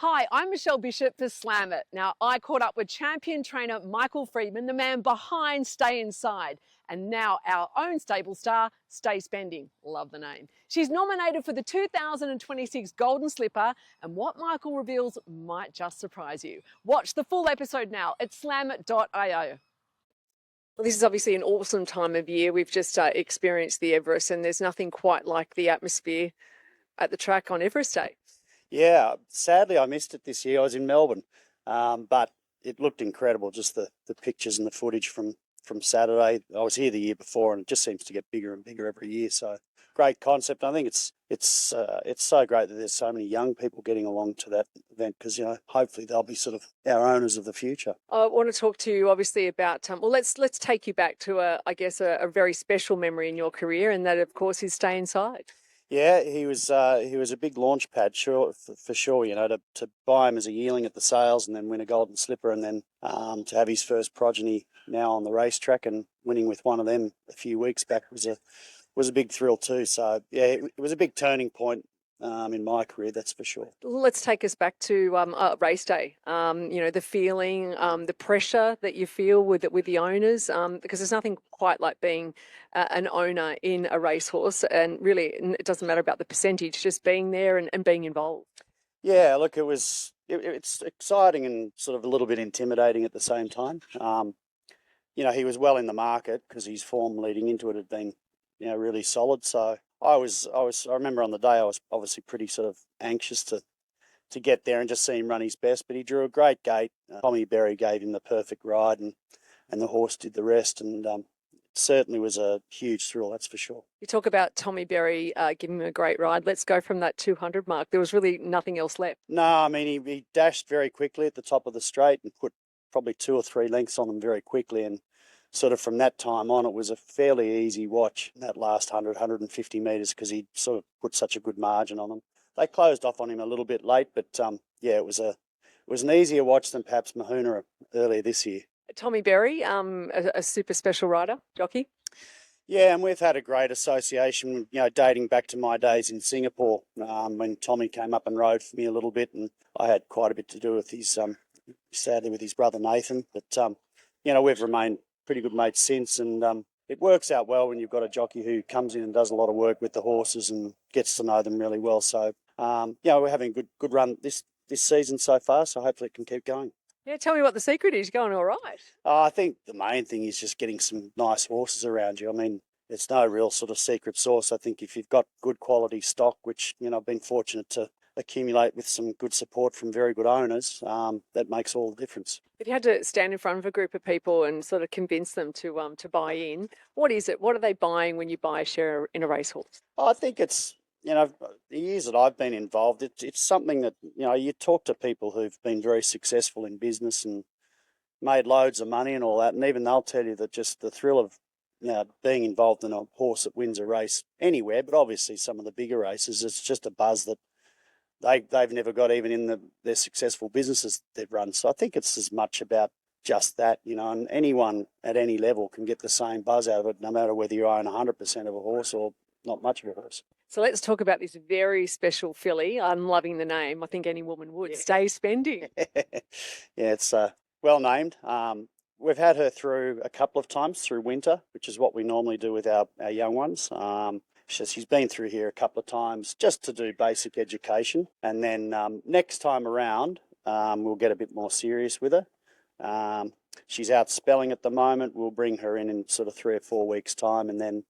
Hi, I'm Michelle Bishop for SLAMIT. Now, I caught up with champion trainer Michael Freedman, the man behind Stay Inside, and now our own stable star, Stay Spending. Love the name. She's nominated for the 2026 Golden Slipper, and what Michael reveals might just surprise you. Watch the full episode now at slamit.io. Well, this is obviously an awesome time of year. We've just experienced the Everest, and there's nothing quite like the atmosphere at the track on Everest Day. Yeah, sadly I missed it this year. I was in Melbourne, but it looked incredible, just the pictures and the footage from Saturday. I was here the year before, and it just seems to get bigger and bigger every year. So great concept. I think it's so great that there's so many young people getting along to that event because, hopefully they'll be sort of our owners of the future. I want to talk to you obviously about, let's take you back to a very special memory in your career, and that of course is Stay Inside. Yeah, he was a big launch pad, sure, for sure. To buy him as a yearling at the sales and then win a Golden Slipper, and then to have his first progeny now on the racetrack and winning with one of them a few weeks back was a big thrill too. So yeah, it was a big turning point in my career, that's for sure. Let's take us back to race day. The feeling, the pressure that you feel with the owners, because there's nothing quite like being an owner in a racehorse, and really it doesn't matter about the percentage, just being there and being involved. Yeah, look, it's exciting and sort of a little bit intimidating at the same time. He was well in the market because his form leading into it had been, really solid. So I remember on the day I was obviously pretty sort of anxious to get there and just see him run his best, but he drew a great gate. Tommy Berry gave him the perfect ride, and the horse did the rest, and it certainly was a huge thrill, that's for sure. You talk about Tommy Berry giving him a great ride. Let's go from that 200 mark. There was really nothing else left. No, I mean, he dashed very quickly at the top of the straight and put probably 2 or 3 lengths on him very quickly, and sort of from that time on, it was a fairly easy watch in that last 150 metres because he sort of put such a good margin on them. They closed off on him a little bit late, but it was an easier watch than perhaps Mahuna earlier this year. Tommy Berry, a super special rider, jockey. Yeah, and we've had a great association, dating back to my days in Singapore when Tommy came up and rode for me a little bit, and I had quite a bit to do with sadly with his brother Nathan, but we've remained pretty good mates since, and it works out well when you've got a jockey who comes in and does a lot of work with the horses and gets to know them really well. So, we're having a good run this season so far, so hopefully it can keep going. Yeah, tell me what the secret is. Going all right? I think the main thing is just getting some nice horses around you. I mean, it's no real sort of secret sauce. I think if you've got good quality stock, which, I've been fortunate to accumulate with some good support from very good owners, that makes all the difference. If you had to stand in front of a group of people and sort of convince them to buy in, what is it? What are they buying when you buy a share in a racehorse? I think it's, the years that I've been involved, it's something that, you talk to people who've been very successful in business and made loads of money and all that, and even they'll tell you that just the thrill of being involved in a horse that wins a race anywhere, but obviously some of the bigger races, it's just a buzz that they've never got even in their successful businesses they've run. So I think it's as much about just that, and anyone at any level can get the same buzz out of it, no matter whether you own 100% of a horse or not much of a horse. So let's talk about this very special filly. I'm loving the name. I think any woman would. Yeah. Stay Spending. Yeah, it's well named. We've had her through a couple of times through winter, which is what we normally do with our young ones. She's been through here a couple of times just to do basic education. And then next time around, we'll get a bit more serious with her. She's out spelling at the moment. We'll bring her in sort of 3 or 4 weeks' time. And then,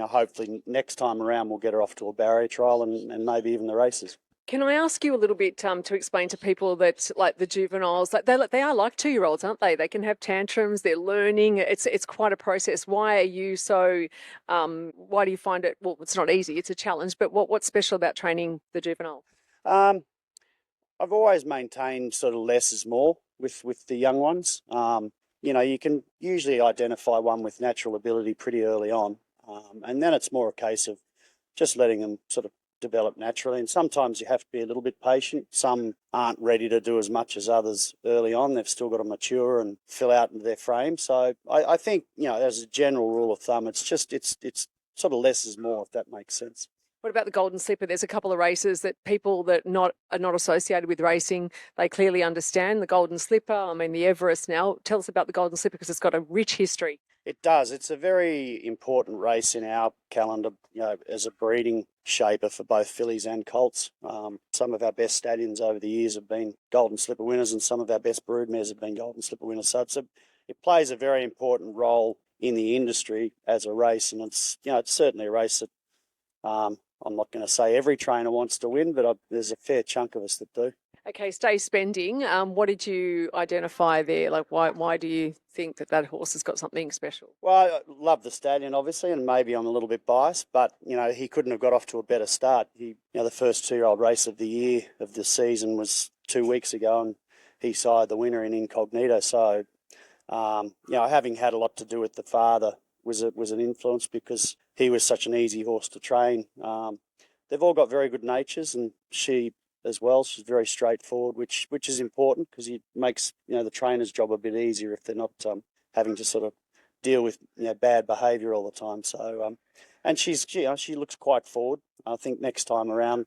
hopefully next time around, we'll get her off to a barrier trial and maybe even the races. Can I ask you a little bit to explain to people that, like the juveniles, they are like 2-year-olds, aren't they? They can have tantrums. They're learning. It's quite a process. Why are you so? Why do you find it? Well, it's not easy. It's a challenge. But what's special about training the juvenile? I've always maintained sort of less is more with the young ones. You can usually identify one with natural ability pretty early on, and then it's more a case of just letting them sort of develop naturally, and sometimes you have to be a little bit patient. Some aren't ready to do as much as others early on. They've still got to mature and fill out into their frame. So I think, as a general rule of thumb, it's sort of less is more, if that makes sense. What about the Golden Slipper? There's a couple of races that people that are not associated with racing, they clearly understand. The Golden Slipper, I mean the Everest now. Tell us about the Golden Slipper because it's got a rich history. It does. It's a very important race in our calendar, as a breeding shaper for both fillies and colts. Some of our best stallions over the years have been Golden Slipper winners, and some of our best broodmares have been Golden Slipper winners. So it plays a very important role in the industry as a race, and it's certainly a race that I'm not going to say every trainer wants to win, but there's a fair chunk of us that do. Okay, Stay Spending. What did you identify there? Like, why do you think that horse has got something special? Well, I love the stallion, obviously, and maybe I'm a little bit biased, but, he couldn't have got off to a better start. The first 2-year-old race of the year, of the season, was 2 weeks ago, and he sired the winner in Incognito. So, having had a lot to do with the father was an influence because he was such an easy horse to train. They've all got very good natures, and she as well. She's very straightforward, which is important because it makes the trainer's job a bit easier if they're not having to sort of deal with bad behaviour all the time. So and she looks quite forward. I think next time around,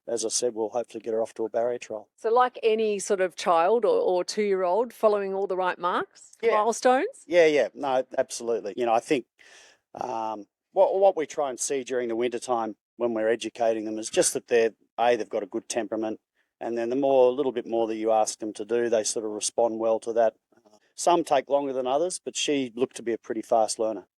as I said, we'll hopefully get her off to a barrier trial. So like any sort of child or 2-year-old, following all the right marks, milestones? Yeah, no, absolutely. I think what we try and see during the wintertime when we're educating them is just that they've got a good temperament, and then a little bit more that you ask them to do, they sort of respond well to that. Some take longer than others, but she looked to be a pretty fast learner.